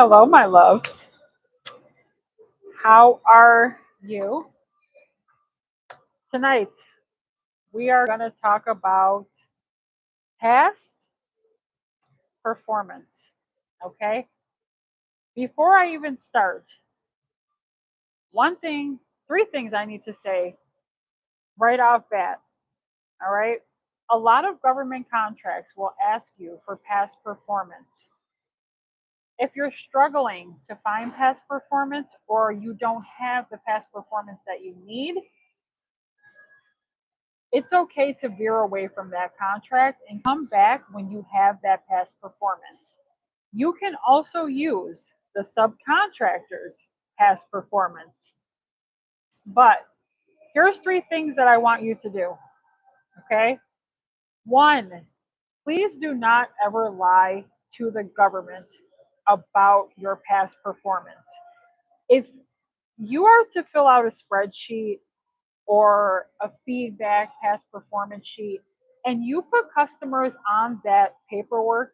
Hello, my loves. How are you? Tonight, we are going to talk about past performance. Okay? Before I even start, one thing, three things I need to say right off bat. All right? A lot of government contracts will ask you for past performance. If you're struggling to find past performance or you don't have the past performance that you need, it's okay to veer away from that contract and come back when you have that past performance. You can also use the subcontractors' past performance. But here's three things that I want you to do. Okay. One, please do not ever lie to the government about your past performance. If you are to fill out a spreadsheet or a feedback past performance sheet and you put customers on that paperwork,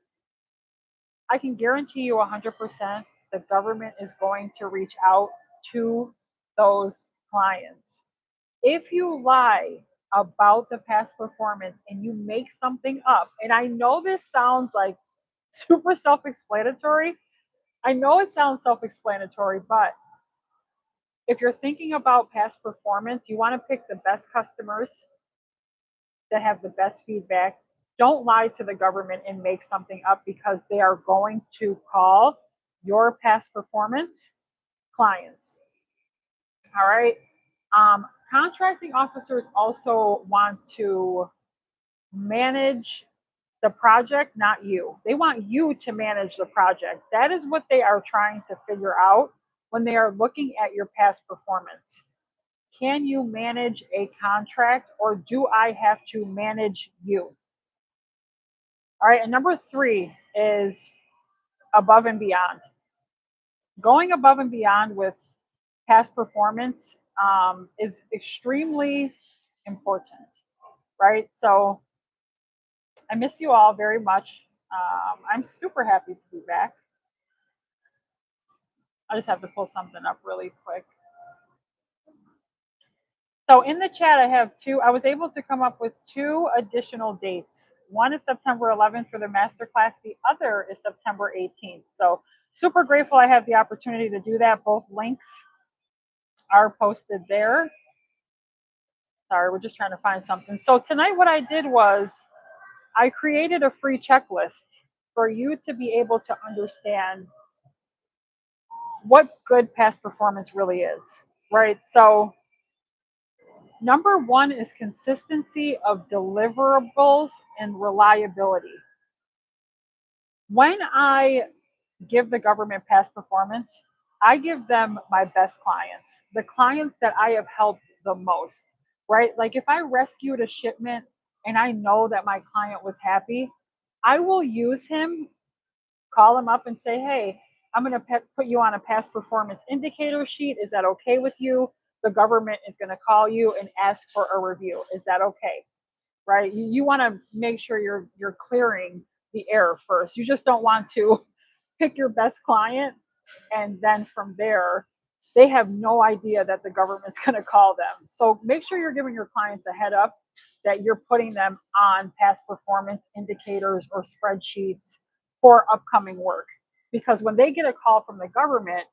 I can guarantee you 100% the government is going to reach out to those clients. If you lie about the past performance and you make something up, and I know this sounds like super self explanatory, I know it sounds self explanatory, but if you're thinking about past performance, you want to pick the best customers that have the best feedback. Don't lie to the government and make something up because they are going to call your past performance clients. All right. Contracting officers also want to manage the project, not you. They want you to manage the project. That is what they are trying to figure out when they are looking at your past performance. Can you manage a contract or do I have to manage you? All right, and number three is above and beyond. Going above and beyond with past performance is extremely important, right? So I miss you all very much. I'm super happy to be back. I just have to pull something up really quick. So in the chat, I was able to come up with two additional dates. One is September 11th for the masterclass. The other is September 18th. So super grateful I have the opportunity to do that. Both links are posted there. Sorry, we're just trying to find something. So tonight what I did was I created a free checklist for you to be able to understand what good past performance really is, right? So number one is consistency of deliverables and reliability. When I give the government past performance, I give them my best clients, the clients that I have helped the most, right? Like if I rescued a shipment and I know that my client was happy, I will use him, call him up and say, hey, I'm going to put you on a past performance indicator sheet. Is that okay with you? The government is going to call you and ask for a review. Is that okay? Right? You want to make sure you're clearing the air first. You just don't want to pick your best client and then from there they have no idea that the government's going to call them. So make sure you're giving your clients a head up that you're putting them on past performance indicators or spreadsheets for upcoming work, because when they get a call from the government,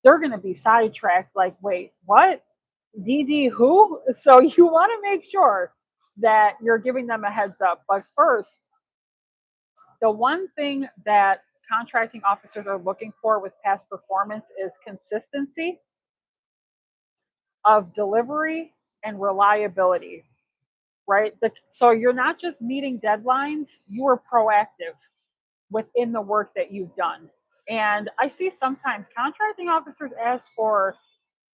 they're going to be sidetracked like, wait, what? DD who? So you want to make sure that you're giving them a heads up. But first, the one thing that contracting officers are looking for with past performance is consistency of delivery and reliability, right? So you're not just meeting deadlines, you are proactive within the work that you've done. And I see sometimes contracting officers ask for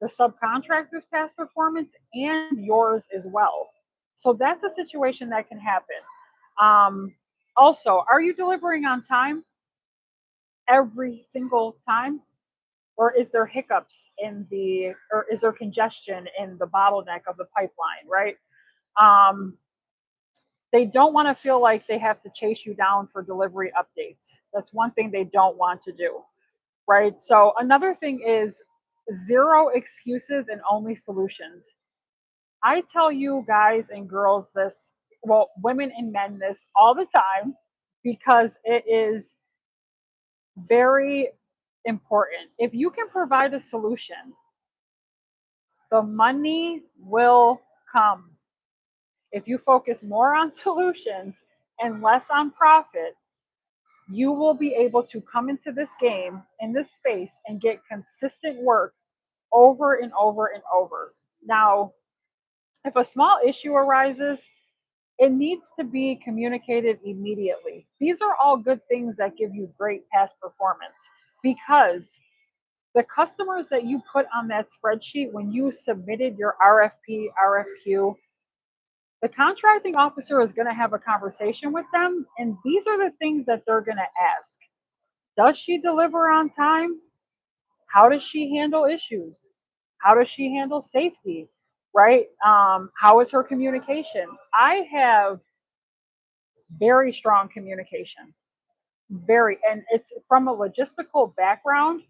the subcontractor's past performance and yours as well. So that's a situation that can happen. Also, are you delivering on time every single time? Or is there hiccups or is there congestion in the bottleneck of the pipeline, right? Um, they don't want to feel like they have to chase you down for delivery updates. That's one thing they don't want to do. right? So another thing is zero excuses and only solutions. I tell you guys and girls this, well, women and men this all the time because it is very important. If you can provide a solution, the money will come. If you focus more on solutions and less on profit, you will be able to come into this game, in this space, and get consistent work over and over and over. Now, if a small issue arises, it needs to be communicated immediately. These are all good things that give you great past performance because the customers that you put on that spreadsheet when you submitted your RFP, RFQ, the contracting officer is going to have a conversation with them, and these are the things that they're going to ask. Does she deliver on time? How does she handle issues? How does she handle safety? Right? How is her communication? I have very strong communication, very, and it's from a logistical background.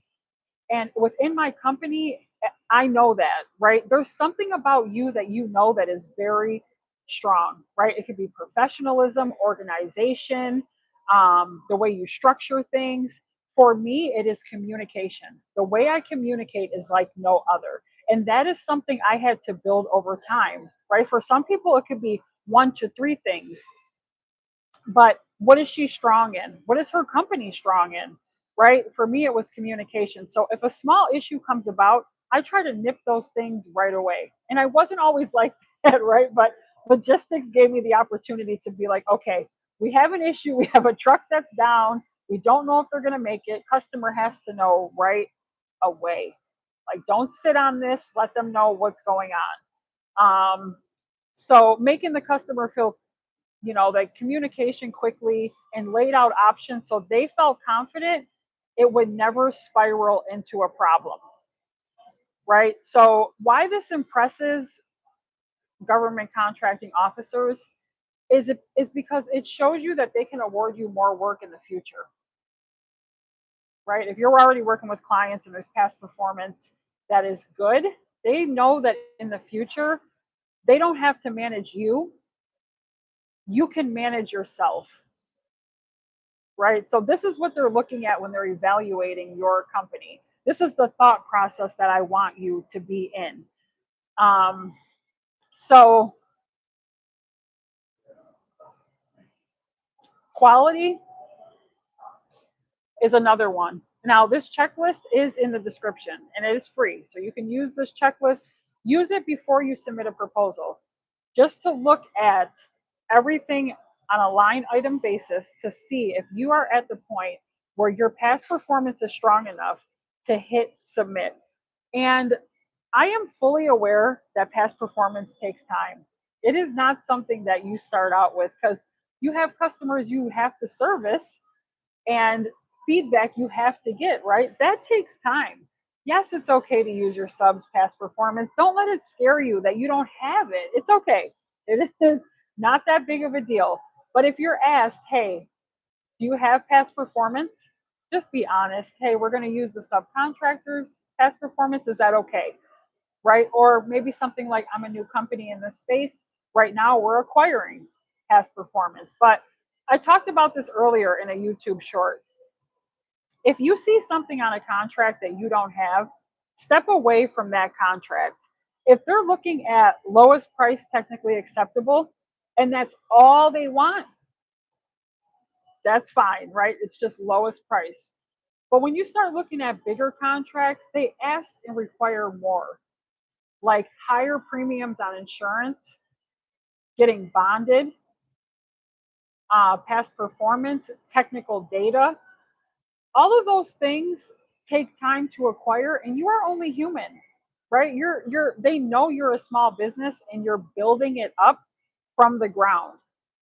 And within my company, I know that, right? There's something about you that you know that is very strong, right? It could be professionalism, organization, the way you structure things. For me, it is communication. The way I communicate is like no other. And that is something I had to build over time, right? For some people, it could be one to three things, but what is she strong in? What is her company strong in? Right? For me, it was communication. So if a small issue comes about, I try to nip those things right away. And I wasn't always like that, right? But logistics gave me the opportunity to be like, okay, we have an issue. We have a truck that's down. We don't know if they're going to make it. Customer has to know right away. Like, don't sit on this. Let them know what's going on. So making the customer feel, like communication quickly and laid out options so they felt confident it would never spiral into a problem, right? So why this impresses government contracting officers is because it shows you that they can award you more work in the future, right? If you're already working with clients and there's past performance that is good, they know that in the future they don't have to manage you. You can manage yourself, right? So this is what they're looking at when they're evaluating your company. This is the thought process that I want you to be in. Um, so quality is another one. Now, this checklist is in the description and it is free. So you can use this checklist, use it before you submit a proposal, just to look at everything on a line item basis to see if you are at the point where your past performance is strong enough to hit submit. And I am fully aware that past performance takes time. It is not something that you start out with because you have customers you have to service and feedback you have to get, right? That takes time. Yes, it's okay to use your subs past performance. Don't let it scare you that you don't have it. It's okay. It is not that big of a deal. But if you're asked, hey, do you have past performance? Just be honest. Hey, we're going to use the subcontractors past performance. Is that okay? Right? Or maybe something like, I'm a new company in this space. Right now, we're acquiring past performance. But I talked about this earlier in a YouTube short. If you see something on a contract that you don't have, step away from that contract. If they're looking at lowest price technically acceptable and that's all they want, that's fine, right? It's just lowest price. But when you start looking at bigger contracts, they ask and require more, like higher premiums on insurance, getting bonded, past performance, technical data. All of those things take time to acquire, and you are only human, right? They know you're a small business and you're building it up from the ground.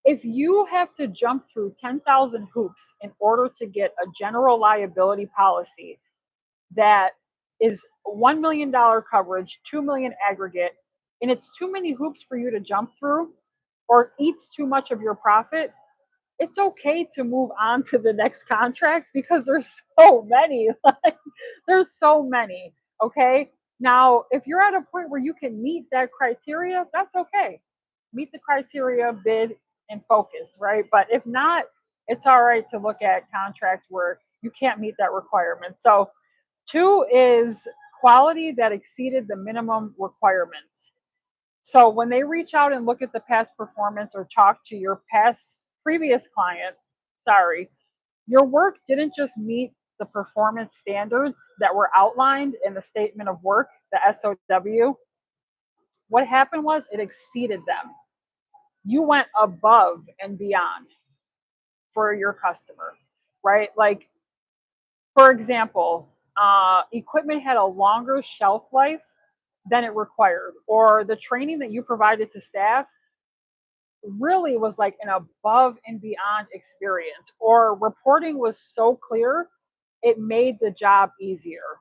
If you have to jump through 10,000 hoops in order to get a general liability policy that is $1 million coverage, 2 million aggregate, and it's too many hoops for you to jump through or eats too much of your profit, it's okay to move on to the next contract because there's so many. Like, there's so many. Okay. Now, if you're at a point where you can meet that criteria, that's okay. Meet the criteria, bid, and focus, right? But if not, it's all right to look at contracts where you can't meet that requirement. So, two is quality that exceeded the minimum requirements. So when they reach out and look at the past performance or talk to your past previous client, sorry, your work didn't just meet the performance standards that were outlined in the statement of work, the SOW. What happened was it exceeded them. You went above and beyond for your customer, right? Like, for example, equipment had a longer shelf life than it required, or the training that you provided to staff really was like an above and beyond experience, or reporting was so clear it made the job easier.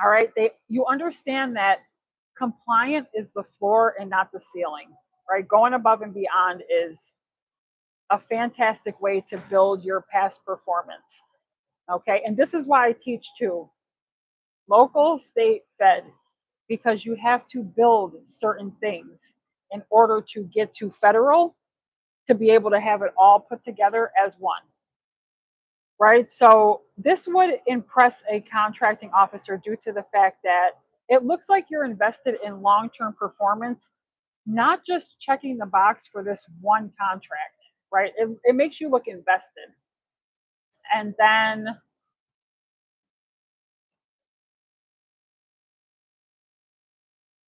All right, you understand that compliant is the floor and not the ceiling, right? Going above and beyond is a fantastic way to build your past performance. Okay, and this is why I teach too, local, state, fed, because you have to build certain things in order to get to federal, to be able to have it all put together as one, right? So this would impress a contracting officer due to the fact that it looks like you're invested in long-term performance, not just checking the box for this one contract, right? It makes you look invested. And then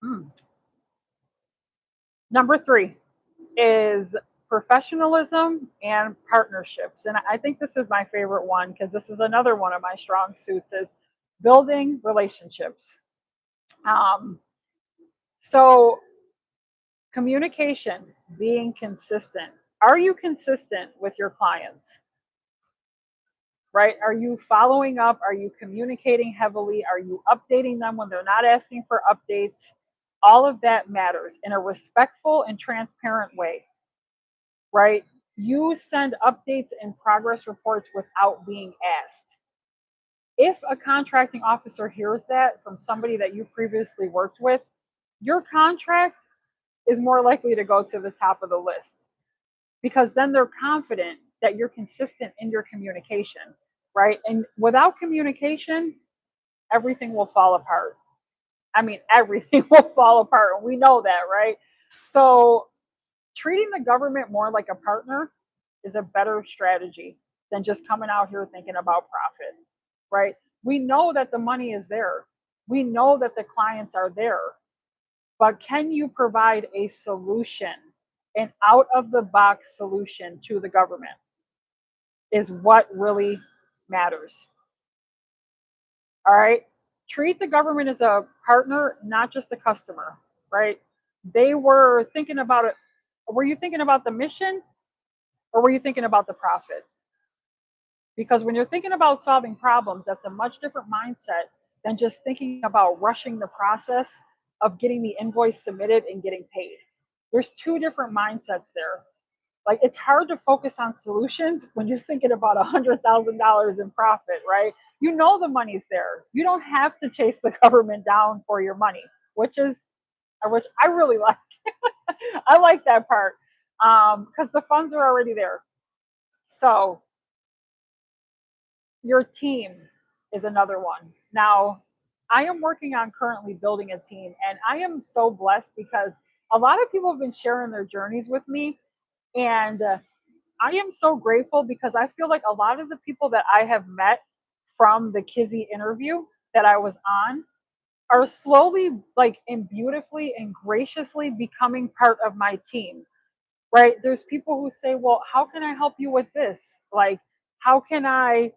hmm, number three is professionalism and partnerships. And I think this is my favorite one because this is another one of my strong suits is building relationships. Um, so communication, being consistent. Are you consistent with your clients? Right? Are you following up? Are you communicating heavily? Are you updating them when they're not asking for updates? All of that matters in a respectful and transparent way, right? You send updates and progress reports without being asked. If a contracting officer hears that from somebody that you previously worked with, your contract is more likely to go to the top of the list because then they're confident that you're consistent in your communication, right? And without communication, everything will fall apart. I mean, everything will fall apart. And we know that, right? So, treating the government more like a partner is a better strategy than just coming out here thinking about profit, right? We know that the money is there. We know that the clients are there, but can you provide a solution, an out of the box solution to the government is what really matters. All right. Treat the government as a partner, not just a customer, right? They were thinking about it. Were you thinking about the mission or were you thinking about the profit? Because when you're thinking about solving problems, that's a much different mindset than just thinking about rushing the process of getting the invoice submitted and getting paid. There's two different mindsets there. Like, it's hard to focus on solutions when you're thinking about $100,000 in profit, right? You know the money's there. You don't have to chase the government down for your money, which I really like. I like that part because the funds are already there. So your team is another one. Now, I am working on currently building a team, and I am so blessed because a lot of people have been sharing their journeys with me, and I am so grateful because I feel like a lot of the people that I have met from the Kizzy interview that I was on are slowly, like, and beautifully and graciously becoming part of my team, right? There's people who say, well, how can I help you with this? Like, how can I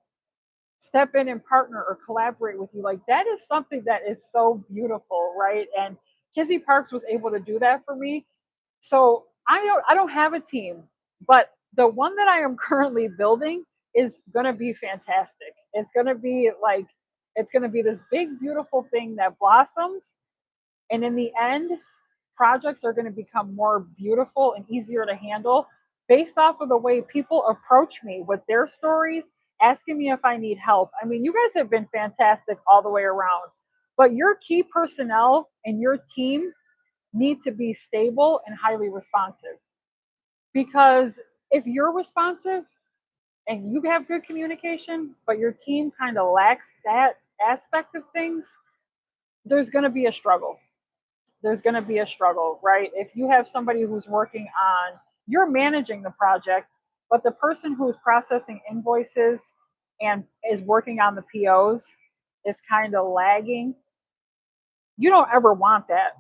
step in and partner or collaborate with you? Like, that is something that is so beautiful, right? And Kizzy Parks was able to do that for me. So I don't have a team, but the one that I am currently building is gonna be fantastic. It's gonna be this big beautiful thing that blossoms, and in the end, projects are gonna become more beautiful and easier to handle based off of the way people approach me with their stories, asking me if I need help. I mean, you guys have been fantastic all the way around, but your key personnel and your team need to be stable and highly responsive. Because if you're responsive and you have good communication, but your team kind of lacks that aspect of things, there's going to be a struggle. There's going to be a struggle, right? If you have somebody who's working on, you're managing the project, but the person who's processing invoices and is working on the POs is kind of lagging, you don't ever want that.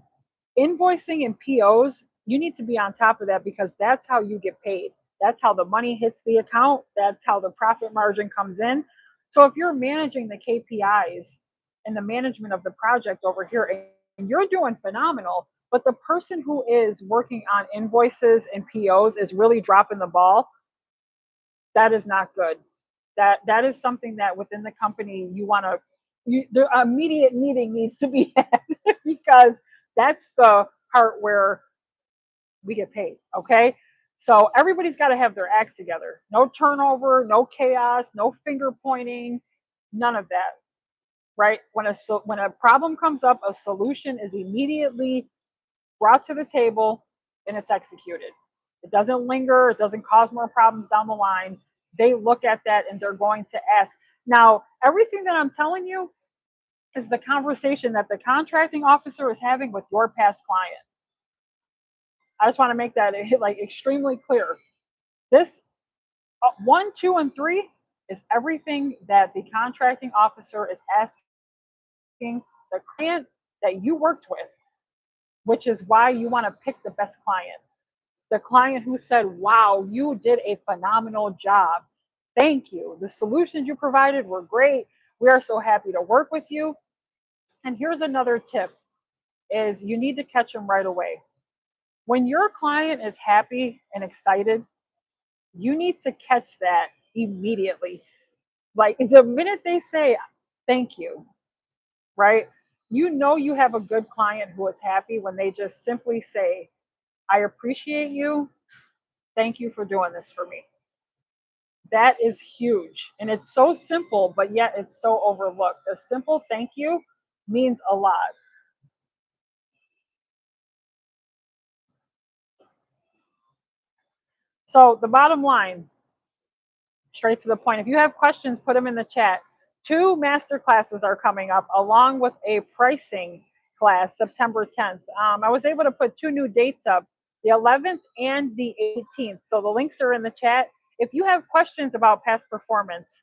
Invoicing and POs, you need to be on top of that because that's how you get paid. That's how the money hits the account. That's how the profit margin comes in. So if you're managing the KPIs and the management of the project over here and you're doing phenomenal, but the person who is working on invoices and POs is really dropping the ball, that is not good. That is something that within the company you want to, the immediate meeting needs to be had because that's the part where we get paid. Okay, so everybody's got to have their act together. No turnover, no chaos, no finger pointing, none of that. Right? When a problem comes up, a solution is immediately brought to the table and it's executed. It doesn't linger, it doesn't cause more problems down the line. They look at that and they're going to ask. Now, everything that I'm telling you is the conversation that the contracting officer is having with your past client. I just want to make that like extremely clear. This one, two, and three is everything that the contracting officer is asking the client that you worked with, which is why you want to pick the best client. The client who said, wow, you did a phenomenal job. Thank you. The solutions you provided were great. We are so happy to work with you. And here's another tip is you need to catch them right away. When your client is happy and excited, you need to catch that immediately. Like the minute they say thank you, right? You know you have a good client who is happy when they just simply say, I appreciate you. Thank you for doing this for me. That is huge. And it's so simple, but yet it's so overlooked. A simple thank you means a lot. So, the bottom line, straight to the point, if you have questions, put them in the chat. Two master classes are coming up along with a pricing class September 10th. I was able to put two new dates up, the 11th and the 18th. So, the links are in the chat. If you have questions about past performance,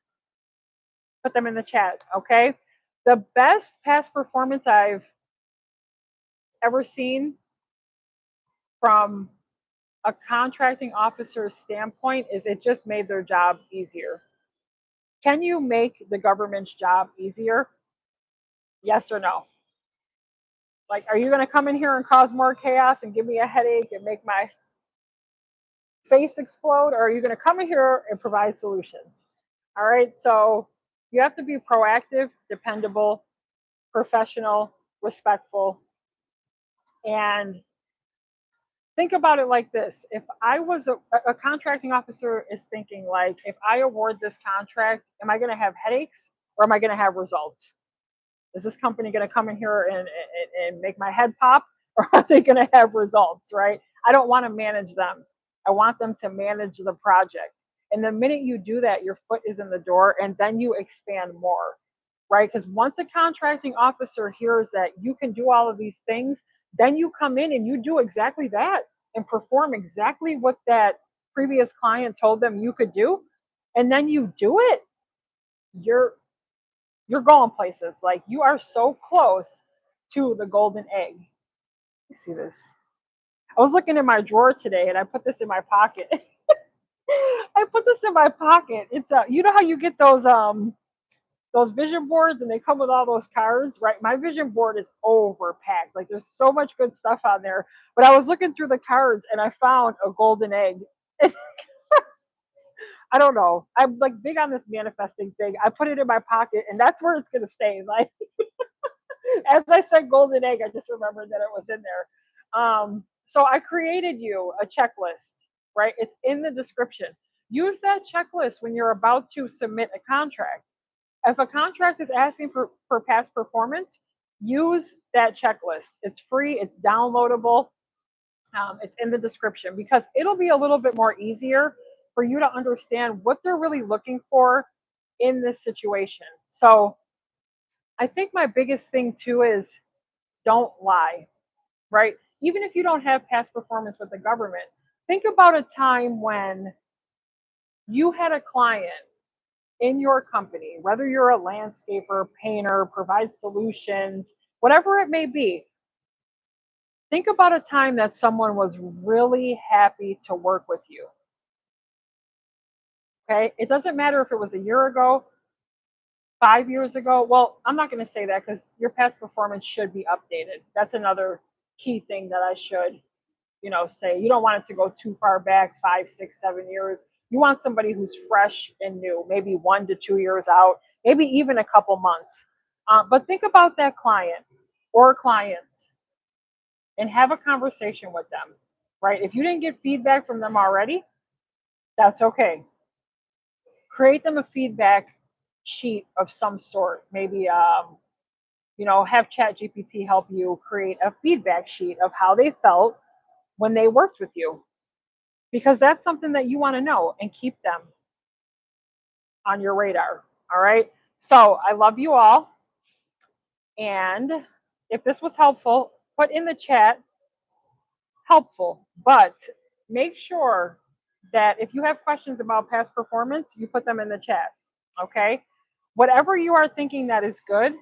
put them in the chat, okay? The best past performance I've ever seen from a contracting officer's standpoint is it just made their job easier. Can you make the government's job easier? Yes or no? Like, are you going to come in here and cause more chaos and give me a headache and make my face explode? Or are you going to come in here and provide solutions? All right. So you have to be proactive, dependable, professional, respectful, and think about it like this. If I was a contracting officer is thinking like, if I award this contract, am I going to have headaches or am I going to have results? Is this company going to come in here and make my head pop or are they going to have results, right? I don't want to manage them. I want them to manage the project. And the minute you do that, your foot is in the door and then you expand more, right? Because once a contracting officer hears that you can do all of these things, then you come in and you do exactly that and perform exactly what that previous client told them you could do. And then you do it, you're you're going places. Like you are so close to the golden egg. You see this? I was looking in my drawer today and I put this in my pocket. I put this in my pocket. It's you know how you get those vision boards and they come with all those cards, right? My vision board is overpacked. Like there's so much good stuff on there. But I was looking through the cards and I found a golden egg. I don't know. I'm like big on this manifesting thing. I put it in my pocket and that's where it's gonna stay. Like as I said golden egg, I just remembered that it was in there. So I created you a checklist. right? It's in the description. Use that checklist when you're about to submit a contract. If a contract is asking for past performance, use that checklist. It's free, it's downloadable, it's in the description because it'll be a little bit more easier for you to understand what they're really looking for in this situation. So I think my biggest thing too is don't lie, right? Even if you don't have past performance with the government, think about a time when you had a client in your company, whether you're a landscaper, painter, provide solutions, whatever it may be. Think about a time that someone was really happy to work with you. Okay. It doesn't matter if it was a year ago, 5 years ago. Well, I'm not going to say that because your past performance should be updated. That's another key thing that I should, say. You don't want it to go too far back, 5, 6, 7 years. You want somebody who's fresh and new, maybe 1 to 2 years out, maybe even a couple months. But think about that client or clients and have a conversation with them, right? If you didn't get feedback from them already, that's okay. Create them a feedback sheet of some sort. Maybe have ChatGPT help you create a feedback sheet of how they felt when they worked with you, because that's something that you want to know and keep them on your radar. All right. So I love you all. And if this was helpful, put in the chat helpful, but make sure that if you have questions about past performance, you put them in the chat. Okay. Whatever you are thinking that is good,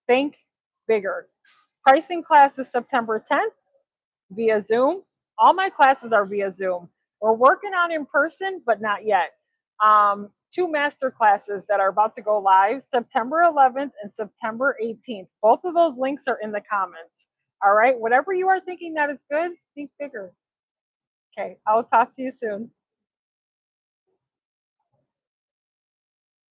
think bigger. Pricing class is September 10th via Zoom. All my classes are via Zoom. We're working on in person, but not yet. Two master classes that are about to go live September 11th and September 18th. Both of those links are in the comments. All right. Whatever you are thinking that is good, think bigger. Okay. I'll talk to you soon.